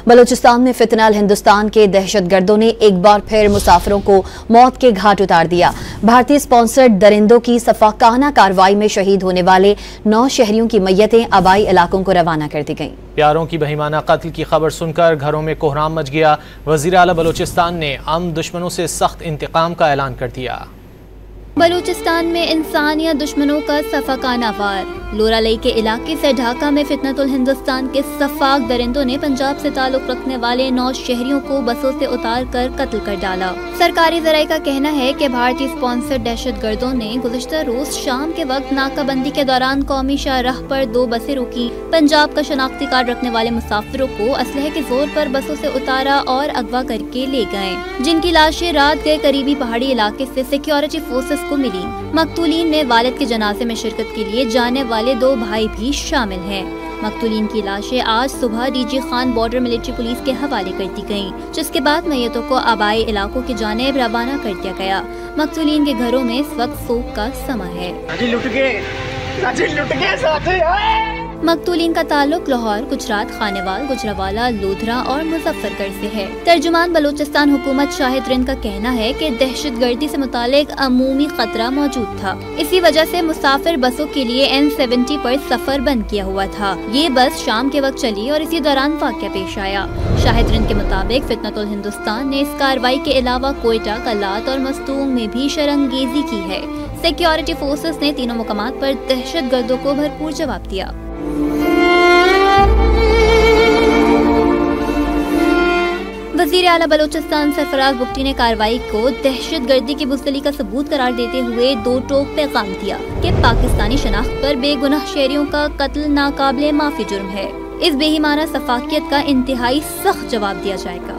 بلوچستان میں فتنہ ہندوستان کے دہشت گردوں نے ایک بار پھر مسافروں کو موت کے گھاٹ اتار دیا۔ بھارتی سپانسرڈ درندوں کی سفاکانہ کارروائی میں شہید ہونے والے 9 شہریوں کی میتیں آبائی علاقوں کو روانہ کر دی گئیں۔ پیاروں کی بہیمانہ قتل کی خبر سن کر گھروں میں کوہرام مچ گیا۔ وزیر اعلیٰ بلوچستان نے دشمنوں سے سخت انتقام کا اعلان کر دیا۔ بلوچستان میں انسانیہ دشمنوں کا سفاکانہ وار۔ لورا لئی کے علاقے سے ڈھاکہ میں فتنۃ الہندوستان کے سفاک درندوں نے پنجاب سے تعلق رکھنے والے 9 شہریوں کو بسوں سے اتار کر قتل کر ڈالا۔ سرکاری ذرائع کا کہنا ہے کہ بھارتی سپانسرڈ دہشت گردوں نے گزشتہ روز شام کے وقت ناکہ بندی کے دوران قومی شاہراہ پر 2 بسیں روکی۔ پنجاب کا شناختی کارڈ رکھنے والے مسافروں کو اسلحے کے زور پر بسوں سے اتارا اور اغوا کر کے لے گئے، جن کی لاشیں رات گئے قریبی پہاڑی علاقے سے سیکیورٹی فورسز کو ملی۔ مقتولین میں والد کے جنازے میں شرکت کے لیے جانے والے 2 بھائی بھی شامل ہیں۔ مقتولین کی لاشیں آج صبح D G Khan border military police کے حوالے کر دی گئیں، جس کے بعد میتوں کو آبائی علاقوں کی جانب روانہ کر دیا گیا۔ مقتولین کے گھروں میں اس وقت سوگ کا سماں ہے۔ مقتولین کا تعلق لاہور، گجرات، خانیوال، گجرانوالہ، لودھرا اور مظفر گڑھ سے ہے۔ ترجمان بلوچستان حکومت شاہد رند کا کہنا ہے کہ دہشت گردی سے متعلق عمومی خطرہ موجود تھا، اسی وجہ سے مسافر بسوں کے لیے N70 پر سفر بند کیا ہوا تھا۔ یہ بس شام کے وقت چلی اور اسی دوران واقعہ پیش آیا۔ شاہد رند کے مطابق فتنۃ الہندوستان نے اس کارروائی کے علاوہ کوئٹہ، کلات اور مستونگ میں بھی شرنگیزی کی ہے۔ سیکیورٹی فورسز نے تینوں مقامات پر دہشت گردوں کو بھرپور جواب دیا۔ وزیر اعلیٰ بلوچستان سرفراز بگٹی نے کارروائی کو دہشت گردی کی بزدلی کا ثبوت قرار دیتے ہوئے 2 ٹوک پیغام دیا کہ پاکستانی شناخت پر بے گناہ شہریوں کا قتل ناقابل معافی جرم ہے۔ اس بے ایمانہ سفاکیت کا انتہائی سخت جواب دیا جائے گا۔